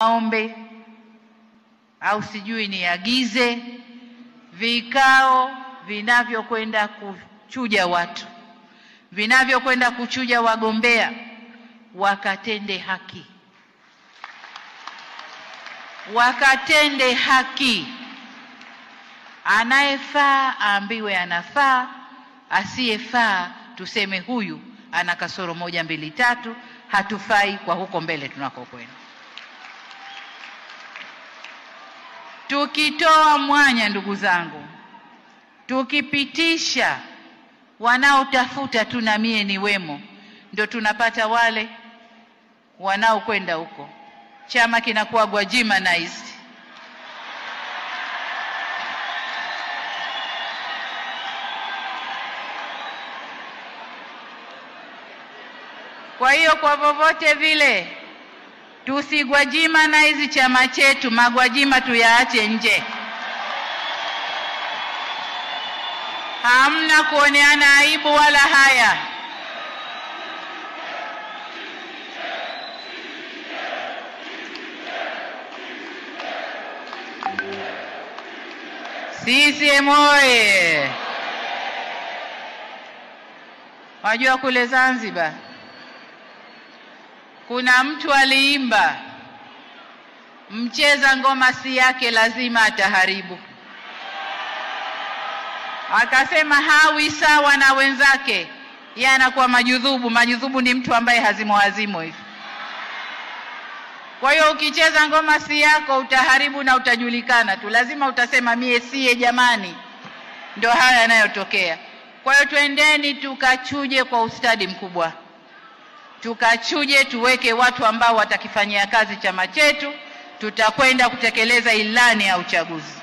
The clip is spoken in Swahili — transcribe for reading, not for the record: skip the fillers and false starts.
Ombe au sijui niagize vikao vinavyokwenda kuchuja watu, vinavyokwenda kuchuja wagombea, wakatende haki, wakatende haki. Anayefaa aambiwe anafaa, asiyefaa tuseme huyu ana kasoro 1 2 3, hatufai kwa huko mbele tunakokwenda. Tukitoa mwanya, ndugu zangu, tukipitisha wanaotafuta tu na mie ni wemo, ndio tunapata wale wanaokwenda huko, chama kinakuwa Gwajimanized. Kwa hiyo kwa vovote vile tusigwajimanize chama chetu, magwajima tuyaache nje. Hamna kuoneana aibu wala haya. CCM oye! Wajua kule Zanzibar kuna mtu aliimba, mcheza ngoma si yake lazima ataharibu. Akasema hawi sawa na wenzake, yeye anakuwa majudhubu. Majudhubu ni mtu ambaye hazimo hivi. Kwa hiyo ukicheza ngoma si yako utaharibu na utajulikana tu, lazima utasema mie siye jamani. Ndio haya yanayotokea. Kwa hiyo twendeni tukachuje kwa ustadi mkubwa, tukachuje, tuweke watu ambao watakifanyia kazi chama chetu, tutakwenda kutekeleza ilani ya uchaguzi.